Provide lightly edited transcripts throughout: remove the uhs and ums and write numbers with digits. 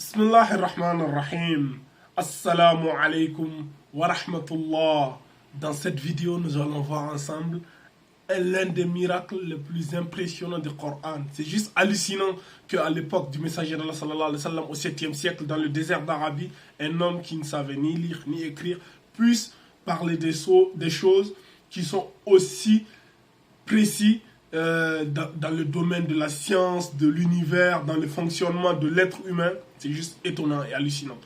Bismillahirrahmanirrahim. Assalamu alaikum wa rahmatullah. Dans cette vidéo, nous allons voir ensemble l'un des miracles les plus impressionnants du Coran. C'est juste hallucinant qu'à l'époque du messager d'Allah sallallahu alayhi wa sallam, au 7e siècle, dans le désert d'Arabie, un homme qui ne savait ni lire ni écrire puisse parler des choses qui sont aussi précis dans le domaine de la science, de l'univers, dans le fonctionnement de l'être humain. C'est juste étonnant et hallucinant.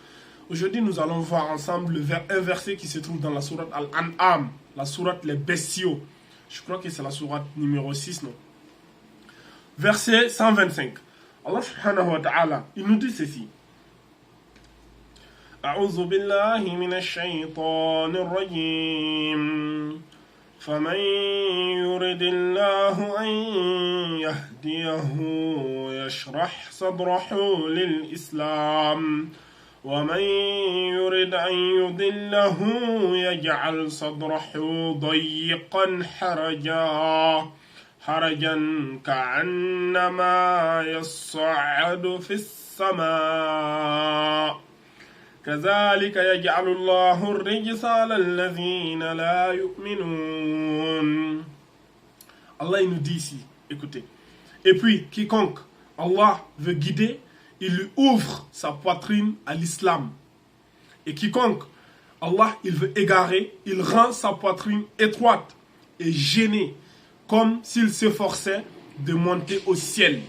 Aujourd'hui, nous allons voir ensemble un verset qui se trouve dans la sourate Al-An'am, la sourate Les Bestiaux. Je crois que c'est la sourate numéro 6, non? Verset 125. Allah subhanahu wa ta'ala, il nous dit ceci. A'udhu billahi minash shaytanir rajim. فمن يرد الله أن يهديه يشرح صدره للإسلام ومن يرد أن يضله يجعل صدره ضيقا حرجا كأنما يصعد في السماء كذلك يجعل الله الرجس على الذين لا يؤمنون. Allah il nous dit ici, écoutez. Et puis, quiconque Allah veut guider, il lui ouvre sa poitrine à l'islam. Et quiconque Allah il veut égarer, il rend sa poitrine étroite et gênée, comme s'il s'efforçait de monter au ciel.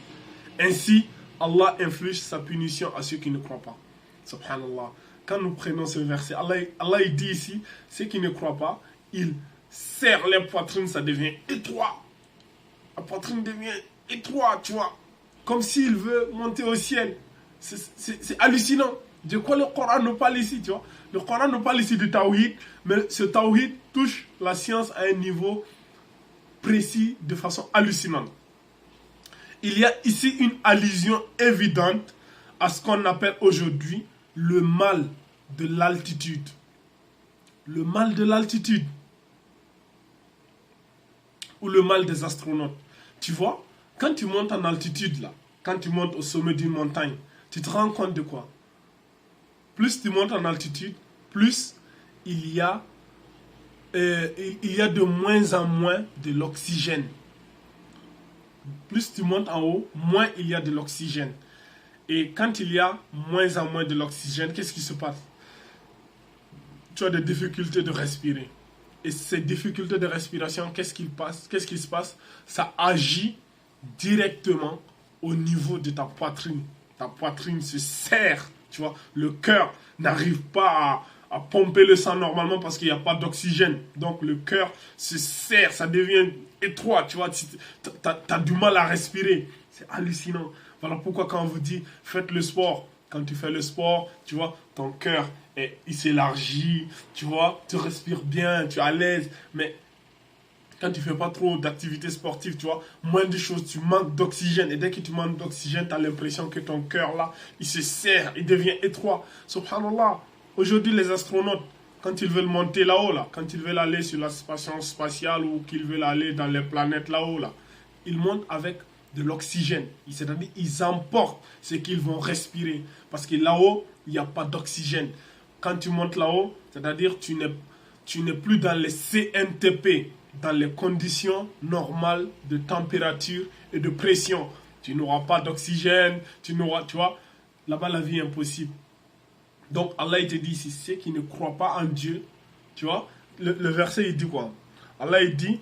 Ainsi, Allah inflige sa punition à ceux qui ne croient pas. Subhanallah. Quand nous prenons ce verset, Allah il dit ici, ceux qui ne croient pas, il serre les poitrines, ça devient étroit. La poitrine devient étroite, tu vois. Comme s'il veut monter au ciel. C'est hallucinant. De quoi le Coran nous parle ici, tu vois. Le Coran nous parle ici du Tawhid, mais ce Tawhid touche la science à un niveau précis de façon hallucinante. Il y a ici une allusion évidente à ce qu'on appelle aujourd'hui le mal de l'altitude. Le mal de l'altitude. Ou le mal des astronautes. Tu vois, quand tu montes en altitude, là, quand tu montes au sommet d'une montagne, tu te rends compte de quoi? Plus tu montes en altitude, plus il y a de moins en moins de l'oxygène. Plus tu montes en haut, moins il y a de l'oxygène. Et quand il y a moins en moins de l'oxygène, qu'est-ce qui se passe? Tu as des difficultés de respirer. Et ces difficultés de respiration, qu'est-ce qui se passe? Ça agit directement au niveau de ta poitrine. Ta poitrine se serre, tu vois. Le cœur n'arrive pas à pomper le sang normalement parce qu'il n'y a pas d'oxygène. Donc le cœur se serre, ça devient étroit, tu vois. Tu as du mal à respirer. C'est hallucinant. Voilà pourquoi quand on vous dit faites le sport, quand tu fais le sport, tu vois, ton cœur, il s'élargit, tu vois, tu respires bien, tu es à l'aise. Mais quand tu ne fais pas trop d'activités sportives, tu vois, moins de choses, tu manques d'oxygène. Et dès que tu manques d'oxygène, tu as l'impression que ton cœur là, il se serre, il devient étroit. Subhanallah, aujourd'hui les astronautes, quand ils veulent monter là-haut, là, quand ils veulent aller sur la station spatiale ou qu'ils veulent aller dans les planètes là-haut, là, ils montent avec de l'oxygène. C'est-à-dire ils emportent ce qu'ils vont respirer. Parce que là-haut, il n'y a pas d'oxygène. Quand tu montes là-haut, c'est-à-dire tu n'es plus dans les CNTP, dans les conditions normales de température et de pression. Tu n'auras pas d'oxygène, tu vois, là-bas la vie est impossible. Donc Allah il te dit ici, ceux qui ne croient pas en Dieu, tu vois, le verset il dit quoi? Allah il dit,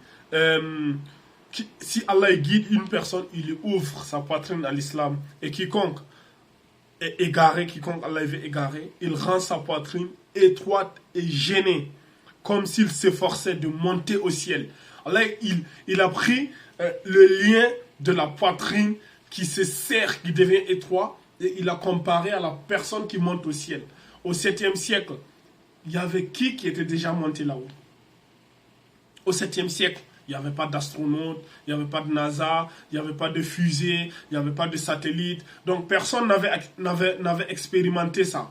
si Allah guide une personne, il lui ouvre sa poitrine à l'islam. Et quiconque est égaré, quiconque Allah veut égarer, il rend sa poitrine étroite et gênée, comme s'il s'efforçait de monter au ciel. Allah, il a pris le lien de la poitrine qui se serre, qui devient étroit, et il a comparé à la personne qui monte au ciel. Au 7e siècle, il y avait qui était déjà monté là-haut? Au 7e siècle, il n'y avait pas d'astronautes, il n'y avait pas de NASA, il n'y avait pas de fusée, il n'y avait pas de satellite. Donc personne n'avait expérimenté ça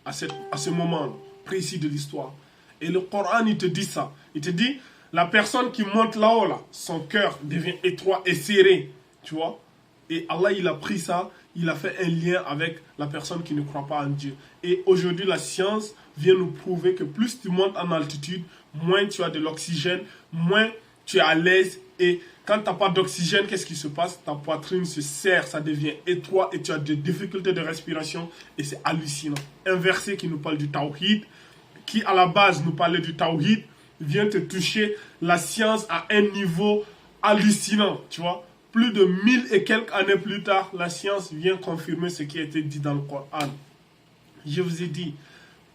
à ce moment précis de l'histoire. Et le Coran, il te dit ça. Il te dit, la personne qui monte là-haut, là, son cœur devient étroit et serré. Tu vois? Et Allah, il a pris ça, il a fait un lien avec la personne qui ne croit pas en Dieu. Et aujourd'hui, la science vient nous prouver que plus tu montes en altitude, moins tu as de l'oxygène, moins tu es à l'aise. Et quand tu n'as pas d'oxygène, qu'est-ce qui se passe? Ta poitrine se serre, ça devient étroit et tu as des difficultés de respiration. Et c'est hallucinant. Un verset qui nous parle du tawhid, qui à la base nous parlait du tawhid, vient te toucher la science à un niveau hallucinant, tu vois. Plus de 1000 et quelques années plus tard, la science vient confirmer ce qui a été dit dans le Coran. Je vous ai dit,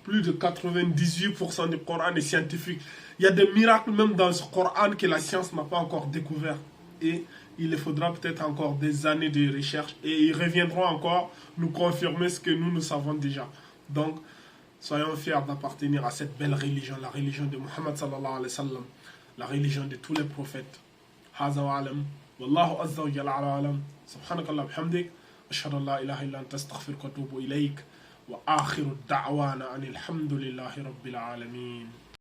plus de 98% du Coran est scientifique. Il y a des miracles même dans ce Coran que la science n'a pas encore découvert. Et il faudra peut-être encore des années de recherche. Et ils reviendront encore nous confirmer ce que nous savons déjà. Donc, soyons fiers d'appartenir à cette belle religion, la religion de Muhammad sallallahu alayhi wa sallam, la religion de tous les prophètes. Haza wa alam. Wallahu azza wa jalla ala alam. Subhanakallah bihamdik. Ashhadu an la ilaha illa anta astaghfiruka wa atubu ilayk. Wa akhiru da'wana anil hamdulillahi rabbil alamin.